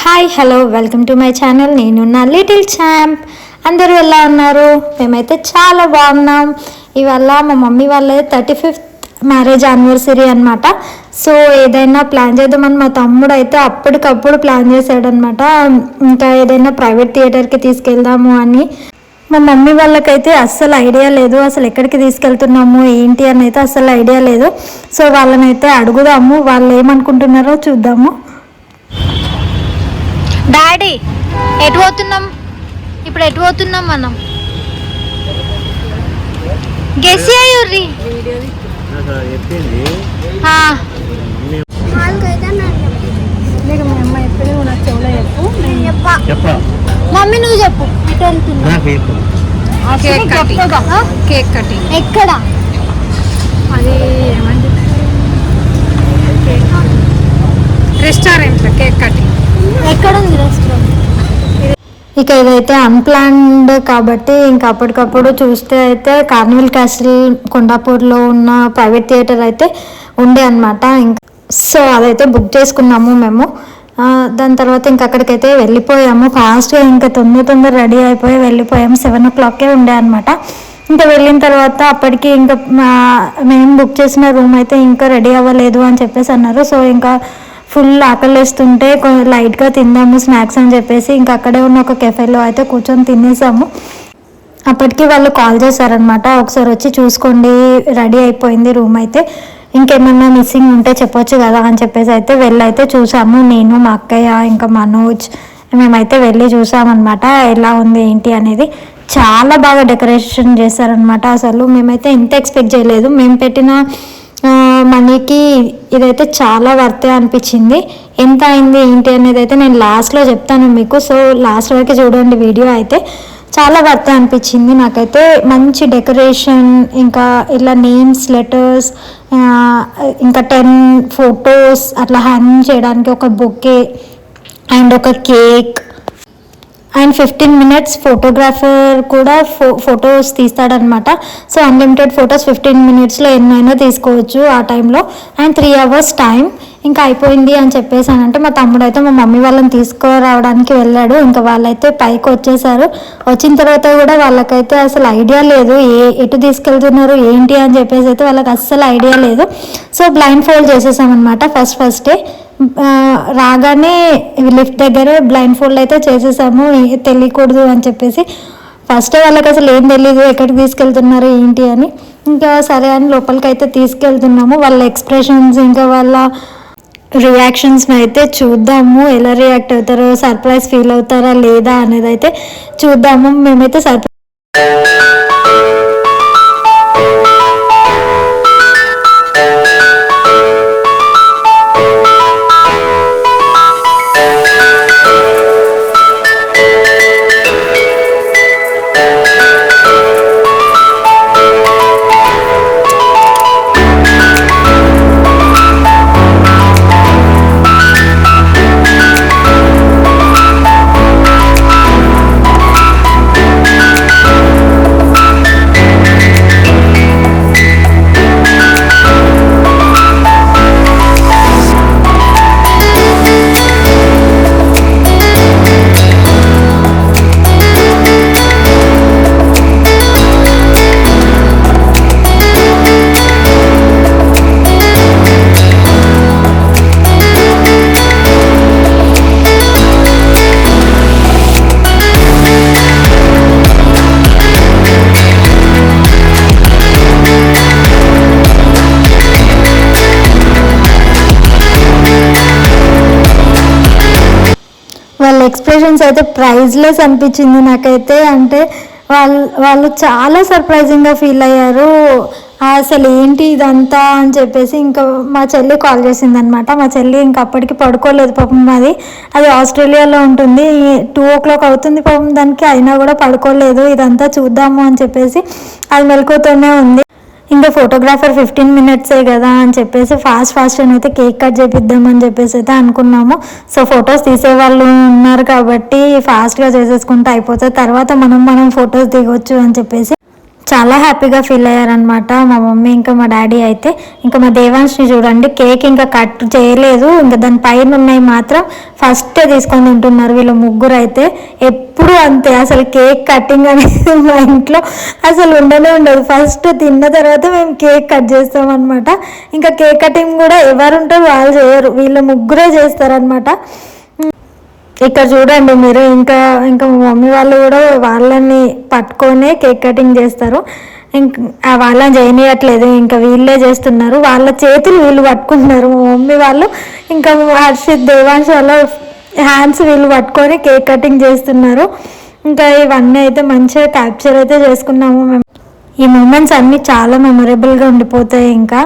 Hi hello welcome to my channel. నేను నా little champ. అందరూ ఎలా ఉన్నారు? మేమైతే చాలా బాగున్నాం. ఇవాళ మా మమ్మీ వాళ్ళ 35th మ్యారేజ్ యానివర్సరీ అనమాట. సో ఏదైనా ప్లాన్ చేద్దామని మా తమ్ముడు అయితే అప్పటికప్పుడు ప్లాన్ చేశాడనమాట. ఇంకా ఏదైనా ప్రైవేట్ థియేటర్కి తీసుకెళ్దాము అని. మా మమ్మీ వాళ్ళకైతే అస్సలు ఐడియా లేదు, అసలు ఎక్కడికి తీసుకెళ్తున్నాము ఏంటి అని అయితే అస్సలు ఐడియా లేదు. సో వాళ్ళనైతే అడుగుదాము, వాళ్ళు ఏమనుకుంటున్నారో చూద్దాము. డాడీ ఎటు పోతున్నాం? ఇప్పుడు ఎటు పోతున్నాం మనం? గెస్ చేయుర్రి. మమ్మీ నువ్వు చెప్పు. కేక్ కటింగ్ ఎక్కడ? అది ఏమంటే రెస్టారెంట్ కేక్ కటింగ్. ఎక్కడ ఉంది రెస్టారెంట్? ఇక ఇదైతే అన్ప్లాన్డ్ కాబట్టి ఇంకా అప్పటికప్పుడు చూస్తే అయితే కార్నివల్ క్యాసిల్ కొండాపూర్లో ఉన్న ప్రైవేట్ థియేటర్ అయితే ఉండే అనమాట. ఇంకా సో అదైతే బుక్ చేసుకున్నాము మేము. దాని తర్వాత ఇంక అక్కడికైతే వెళ్ళిపోయాము ఫాస్ట్గా. ఇంకా తొందర రెడీ అయిపోయి వెళ్ళిపోయాము. 7 o'clockకే ఉండే అనమాట. ఇంకా వెళ్ళిన తర్వాత అప్పటికి ఇంకా మేము బుక్ చేసిన రూమ్ అయితే ఇంకా రెడీ అవ్వలేదు అని చెప్పేసి అన్నారు. సో ఇంకా ఫుల్ ఆకలిస్తుంటే లైట్గా తిందాము స్నాక్స్ అని చెప్పేసి ఇంకా అక్కడే ఉన్న ఒక కెఫేలో అయితే కూర్చొని తినేసాము. అప్పటికి వాళ్ళు కాల్ చేశారనమాట, ఒకసారి వచ్చి చూసుకోండి రెడీ అయిపోయింది రూమ్ అయితే, ఇంకేమన్నా మిస్సింగ్ ఉంటే చెప్పొచ్చు కదా అని చెప్పేసి అయితే వెళ్ళైతే చూసాము. నేను మా అక్కయ్య ఇంకా మనోజ్ మేమైతే వెళ్ళి చూసామన్నమాట ఎలా ఉంది ఏంటి అనేది. చాలా బాగా డెకరేషన్ చేశారనమాట. అసలు మేమైతే ఇంత ఎక్స్పెక్ట్ చేయలేదు. మేము పెట్టిన మనీకి ఇదైతే చాలా వర్తే అనిపించింది. ఎంత అయింది ఏంటి అనేది అయితే నేను లాస్ట్లో చెప్తాను మీకు. సో లాస్ట్ వరకు చూడండి వీడియో. అయితే చాలా వర్తే అనిపించింది నాకైతే. మంచి డెకరేషన్, ఇంకా ఇలా నేమ్స్ లెటర్స్, ఇంకా 10 photos అట్లా హ్యాంగ్ చేయడానికి ఒక బొకే అండ్ ఒక కేక్ అండ్ 15 minutes ఫోటోగ్రాఫర్ కూడా ఫొటోస్ తీస్తాడనమాట. సో అన్లిమిటెడ్ ఫొటోస్ 15 minutesలో ఎన్నైనా తీసుకోవచ్చు ఆ టైంలో. And 3 hours time. ఇంకా అయిపోయింది అని చెప్పేసానంటే మా తమ్ముడు అయితే మా మమ్మీ వాళ్ళని తీసుకురావడానికి వెళ్ళాడు. ఇంకా వాళ్ళైతే పైకి వచ్చేసారు. వచ్చిన తర్వాత కూడా వాళ్ళకైతే అసలు ఐడియా లేదు ఎటు తీసుకెళ్తున్నారు ఏంటి అని చెప్పేసి అయితే వాళ్ళకి అస్సలు ఐడియా లేదు. సో బ్లైండ్ ఫోల్డ్ చేసేసామన్నమాట ఫస్టే. రాగానే లిఫ్ట్ దగ్గర బ్లైండ్ ఫోల్డ్ అయితే చేసేసాము, తెలియకూడదు అని చెప్పేసి. ఫస్ట్ వాళ్ళకి అసలు ఏం తెలీదు ఎక్కడికి తీసుకెళ్తున్నారు ఏంటి అని. ఇంకా సరే అని లోపలికి అయితే తీసుకెళ్తున్నాము. వాళ్ళ ఎక్స్ప్రెషన్స్ ఇంకా వాళ్ళ రియాక్షన్స్ని అయితే చూద్దాము, ఎలా రియాక్ట్ అవుతారో, సర్ప్రైజ్ ఫీల్ అవుతారా లేదా అనేది అయితే చూద్దాము. మేమైతే వాళ్ళ ఎక్స్ప్రెషన్స్ అయితే ప్రైజ్లెస్ అనిపించింది నాకైతే. అంటే వాళ్ళు చాలా సర్ప్రైజింగ్గా ఫీల్ అయ్యారు. అసలు ఏంటి ఇదంతా అని చెప్పేసి. ఇంకా మా చెల్లి కాల్ చేసింది అనమాట. మా చెల్లి ఇంకా అప్పటికి పడుకోలేదు పాపం. అది ఆస్ట్రేలియాలో ఉంటుంది. 2 o'clock అవుతుంది పాపం దానికి, అయినా కూడా పడుకోలేదు. ఇదంతా చూద్దాము అని చెప్పేసి అది మెలకుతూనే ఉంది. ఇంకా ఫోటోగ్రాఫర్ 15 minutes కదా అని చెప్పేసి ఫాస్ట్ అయితే కేక్ కట్ చేపిద్దామని చెప్పేసి అయితే అనుకున్నాము. సో ఫొటోస్ తీసేవాళ్ళు ఉన్నారు కాబట్టి ఫాస్ట్గా చేసేసుకుంటే అయిపోతుంది, తర్వాత మనం ఫొటోస్ దిగొచ్చు అని చెప్పేసి చాలా హ్యాపీగా ఫీల్ అయ్యారనమాట మా మమ్మీ ఇంకా మా డాడీ అయితే. ఇంకా మా దేవాంశ్ని చూడండి, కేక్ ఇంకా కట్ చేయలేదు, ఇంకా దాని పైన ఉన్నాయి మాత్రం ఫస్ట్ తీసుకొని తింటున్నారు వీళ్ళు ముగ్గురు అయితే. ఎప్పుడు అంతే అసలు, కేక్ కటింగ్ అనేది మా ఇంట్లో అసలు ఉండనే ఉండదు. ఫస్ట్ తిన్న తర్వాత మేము కేక్ కట్ చేస్తాం అనమాట. ఇంకా కేక్ కటింగ్ కూడా ఎవరు ఉంటారు వాళ్ళు చేయరు, వీళ్ళు ముగ్గురే చేస్తారనమాట. ఇక్కడ చూడండి మీరు, ఇంకా ఇంకా మా మమ్మీ వాళ్ళు కూడా వాళ్ళని పట్టుకొని కేక్ కటింగ్ చేస్తారు. ఇంకా వాళ్ళని చేయనియట్లేదు, ఇంకా వీళ్ళే చేస్తున్నారు. వాళ్ళ చేతులు వీళ్ళు పట్టుకుంటున్నారు మా మమ్మీ వాళ్ళు. ఇంకా హర్షిత్ దేవాంశ్ వాళ్ళ హ్యాండ్స్ వీళ్ళు పట్టుకొని కేక్ కటింగ్ చేస్తున్నారు. ఇంకా ఇవన్నీ అయితే మంచిగా క్యాప్చర్ అయితే చేసుకున్నాము మేము. ఈ మూమెంట్స్ అన్నీ చాలా మెమొరబుల్గా ఉండిపోతాయి. ఇంకా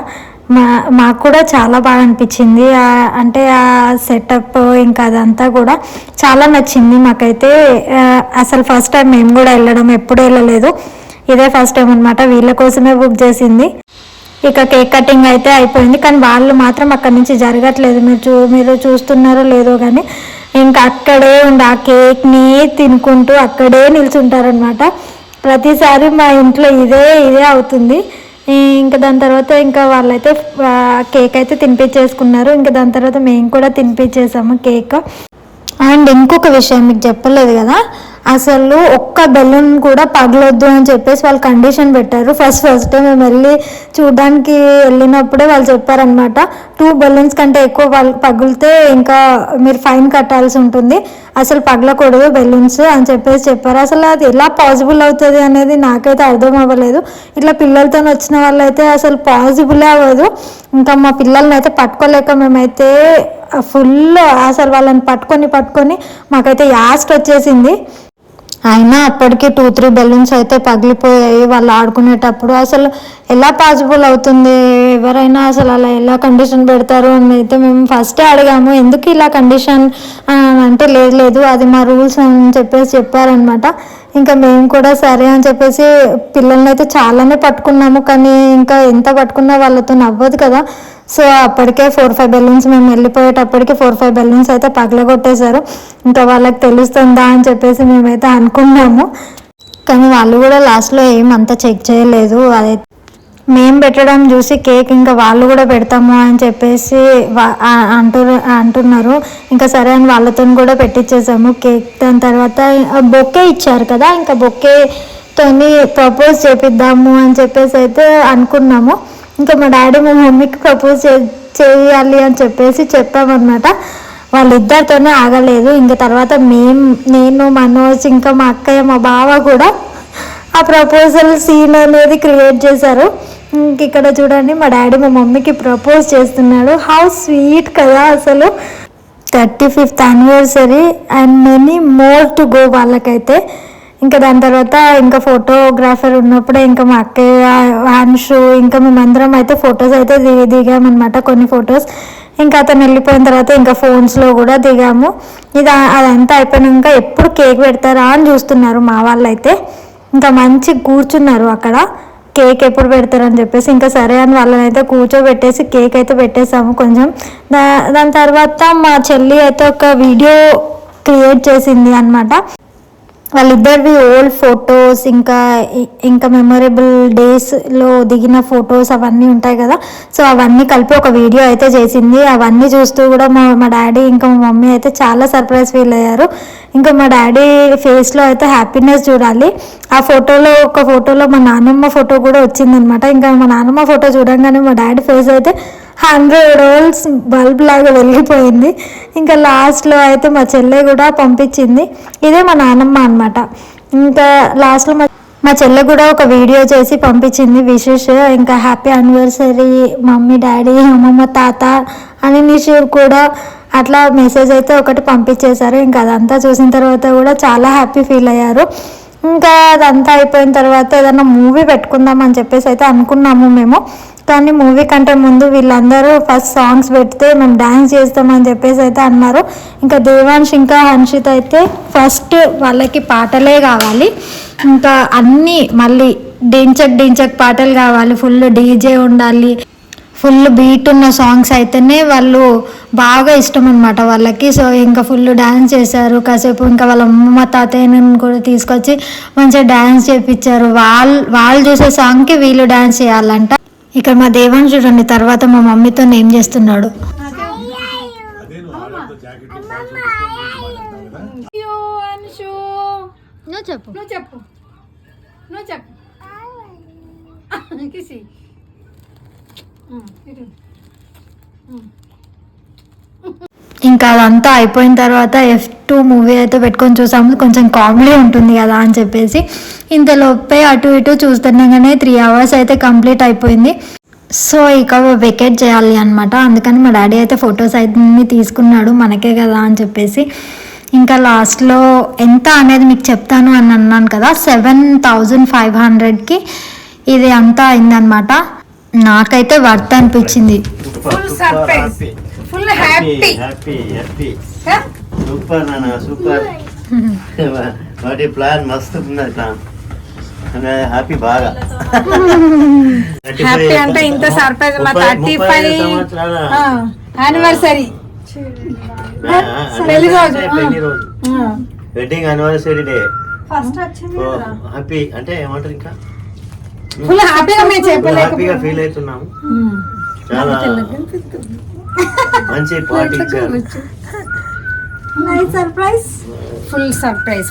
మాకు కూడా చాలా బాగా అనిపించింది, అంటే ఆ సెటప్ ఇంకా అదంతా కూడా చాలా నచ్చింది మాకైతే. అసలు ఫస్ట్ టైం మేము కూడా వెళ్ళడం, ఎప్పుడు వెళ్ళలేదు, ఇదే ఫస్ట్ టైం అనమాట. వీళ్ళ కోసమే బుక్ చేసింది. ఇక కేక్ కటింగ్ అయితే అయిపోయింది, కానీ వాళ్ళు మాత్రం అక్కడి నుంచి జరగట్లేదు. మీరు చూస్తున్నారో లేదో కానీ ఇంకా అక్కడే ఉండి ఆ కేక్ని తినుకుంటూ అక్కడే నిల్చుంటారనమాట. ప్రతిసారి మా ఇంట్లో ఇదే అవుతుంది. ఇంకా దాని తర్వాత ఇంకా వాళ్ళైతే కేక్ అయితే తినిపించేసుకున్నారు. ఇంకా దాని తర్వాత మేము కూడా తినిపించేసాము కేక్. అండ్ ఇంకొక విషయం మీకు చెప్పలేదు కదా, అసలు ఒక్క బెలూన్ కూడా పగలొద్దు అని చెప్పేసి వాళ్ళు కండిషన్ పెట్టారు. ఫస్ట్ మేము వెళ్ళి చూడడానికి వెళ్ళినప్పుడే వాళ్ళు చెప్పారనమాట, 2 బెలూన్స్ కంటే ఎక్కువ వాళ్ళు పగిలితే ఇంకా మీరు ఫైన్ కట్టాల్సి ఉంటుంది, అసలు పగలకూడదు బెలూన్స్ అని చెప్పేసి చెప్పారు. అసలు అది ఎలా పాసిబుల్ అవుతుంది అనేది నాకైతే అర్థం అవ్వలేదు. ఇట్లా పిల్లలతో వచ్చిన వాళ్ళైతే అసలు పాసిబులే అవ్వదు. ఇంకా మా పిల్లల్ని అయితే పట్టుకోలేక మేమైతే ఫుల్ అసలు వాళ్ళని పట్టుకొని మాకైతే యాస్ట్ వచ్చేసింది. అయినా అప్పటికి 2-3 బెలూన్స్ అయితే పగిలిపోయాయి వాళ్ళు ఆడుకునేటప్పుడు. అసలు ఎలా పాసిబుల్ అవుతుంది, ఎవరైనా అసలు అలా ఎలా కండిషన్ పెడతారు అని అయితే మేము ఫస్టే అడిగాము, ఎందుకు ఇలా కండిషన్ అంటే లేదు అది మా రూల్స్ అని చెప్పేసి చెప్పారనమాట. ఇంకా మేము కూడా సరే అని చెప్పేసి పిల్లల్ని అయితే చాలానే పట్టుకున్నాము, కానీ ఇంకా ఎంత పట్టుకున్నా వాళ్ళతో నవ్వదు కదా. సో అప్పటికే 4-5 బెలూన్స్, మేము వెళ్ళిపోయేటప్పటికి 4-5 బెలూన్స్ అయితే పగలగొట్టేశారు. ఇంకా వాళ్ళకి తెలుస్తుందా అని చెప్పేసి మేమైతే అనుకున్నాము, కానీ వాళ్ళు కూడా లాస్ట్లో ఏమంతా చెక్ చేయలేదు. అదే మేము పెట్టడం చూసి కేక్ ఇంకా వాళ్ళు కూడా పెడతాము అని చెప్పేసి అంటున్నారు. ఇంకా సరే అని వాళ్ళతో కూడా పెట్టించేసాము కేక్. దాని తర్వాత బొకే ఇచ్చారు కదా, ఇంకా బొకేతోని ప్రపోజ్ చేపిద్దాము అని చెప్పేసి అయితే అనుకున్నాము. ఇంకా మా డాడీ మా మమ్మీకి ప్రపోజ్ చేయాలి అని చెప్పేసి చెప్పామన్నమాట. వాళ్ళిద్దరితోనే ఆగలేదు. ఇంకా తర్వాత నేను మనోజ్ ఇంకా మా అక్కయ్య మా బావ కూడా ఆ ప్రపోజల్ సీన్ అనేది క్రియేట్ చేశారు. ఇంక ఇక్కడ చూడండి మా డాడీ మా మమ్మీకి ప్రపోజ్ చేస్తున్నాడు. హౌ స్వీట్ కదా అసలు. 35th anniversary and many more to go వాళ్ళకైతే. ఇంకా దాని తర్వాత ఇంకా ఫోటోగ్రాఫర్ ఉన్నప్పుడే ఇంకా మా అక్కయ్య హ్యాండ్షు ఇంకా మేమందరం అయితే ఫొటోస్ అయితే దిగామన్నమాట, కొన్ని ఫొటోస్. ఇంకా అతను వెళ్ళిపోయిన తర్వాత ఇంకా ఫోన్స్లో కూడా దిగాము. అదంతా అయిపోయినాక ఎప్పుడు కేక్ పెడతారా అని చూస్తున్నారు మా వాళ్ళు అయితే. ఇంకా మంచి కూర్చున్నారు అక్కడ, కేక్ ఎప్పుడు పెడతారని చెప్పేసి. ఇంకా సరే అని వాళ్ళని అయితే కూర్చోబెట్టేసి కేక్ అయితే పెట్టేసాము కొంచెం. దాని తర్వాత మా చెల్లి అయితే ఒక వీడియో క్రియేట్ చేసింది అనమాట. వాళ్ళిద్దరివి ఓల్డ్ ఫొటోస్ ఇంకా మెమొరబుల్ డేస్లో దిగిన ఫొటోస్ అవన్నీ ఉంటాయి కదా, సో అవన్నీ కలిపి ఒక వీడియో అయితే చేసింది. అవన్నీ చూస్తూ కూడా మా డాడీ ఇంకా మా మమ్మీ అయితే చాలా సర్ప్రైజ్ ఫీల్ అయ్యారు. ఇంకా మా డాడీ ఫేస్లో అయితే హ్యాపీనెస్ చూడాలి. ఆ ఒక ఫోటోలో మా నాన్నమ్మ ఫోటో కూడా వచ్చిందనమాట. ఇంకా మా నాన్నమ్మ ఫోటో చూడంగానే మా డాడీ ఫేస్ అయితే 100 volts బల్బ్ లాగా వెళ్ళిపోయింది. ఇంకా లాస్ట్లో అయితే మా చెల్లె కూడా పంపించింది. ఇదే మా నాన్నమ్మ అనమాట. ఇంకా లాస్ట్లో మా చెల్లె కూడా ఒక వీడియో చేసి పంపించింది విషెస్. ఇంకా హ్యాపీ యానివర్సరీ మమ్మీ డాడీ అమ్మమ్మ తాత అని నిషూర్ కూడా అట్లా మెసేజ్ అయితే ఒకటి పంపించేశారు. ఇంకా అదంతా చూసిన తర్వాత కూడా చాలా హ్యాపీ ఫీల్ అయ్యారు. ఇంకా అదంతా అయిపోయిన తర్వాత ఏదైనా మూవీ పెట్టుకుందాం అని చెప్పేసి అయితే అనుకున్నాము మేము. కానీ మూవీ కంటే ముందు వీళ్ళందరూ ఫస్ట్ సాంగ్స్ పెడితే మేము డ్యాన్స్ చేస్తామని చెప్పేసి అయితే అన్నారు. ఇంకా దేవాంశ్ ఇంకా హన్షిత్ అయితే ఫస్ట్ వాళ్ళకి పాటలే కావాలి, ఇంకా అన్నీ మళ్ళీ డించక్ పాటలు కావాలి, ఫుల్ డీజే ఉండాలి, ఫుల్ బీట్ ఉన్న సాంగ్స్ అయితేనే వాళ్ళు బాగా ఇష్టం అనమాట వాళ్ళకి. సో ఇంకా ఫుల్ డ్యాన్స్ చేశారు కాసేపు. ఇంకా వాళ్ళ అమ్మ తాతయ్యని కూడా తీసుకొచ్చి మంచిగా డ్యాన్స్ చేయించారు. వాళ్ళు చూసే సాంగ్కి వీళ్ళు డ్యాన్స్ చేయాలంట. ఇక్కడ మా దేవాన్ని చూడండి తర్వాత మా మమ్మీతో ఏం చేస్తున్నాడు. చెప్పు నువ్వు చెప్పు నువ్వు చెప్పు కిసి ఇంకా అదంతా అయిపోయిన తర్వాత F2 మూవీ అయితే పెట్టుకొని చూసాము. కొంచెం కామెడీ ఉంటుంది కదా అని చెప్పేసి ఇంతలోపే అటు ఇటు చూస్తుండగానే 3 hours అయితే కంప్లీట్ అయిపోయింది. సో ఇక వెకేట్ చేయాలి అనమాట. అందుకని మా డాడీ అయితే ఫొటోస్ అయితే తీసుకున్నాడు మనకే కదా అని చెప్పేసి. ఇంకా లాస్ట్లో ఎంత అనేది మీకు చెప్తాను అని అన్నాను కదా, 7,500కి ఇది అంతా అయిందనమాట. నాకైతే వర్త్ అనిపించింది. Full surprise, full happy. Super నాన్న, సూపర్. వాటి ప్లాన్ మస్తు ఉన్నది ప్లాన్. హ్యాపీ బాగా. హ్యాపీ అంటే ఇంత సర్ప్రైజ్. మా 35 యానివర్సరీ పెళ్లి రోజు, వెడ్డింగ్ యానివర్సరీ డే. హ్యాపీ అంటే ఏమంటారు, ఇంకా ఫుల్ హ్యాపీగా మేము హ్యాపీగా ఫీల్ అవుతున్నాము. చాలా మంచి పార్టీ ఇచ్చారు. Surprise, full surprise.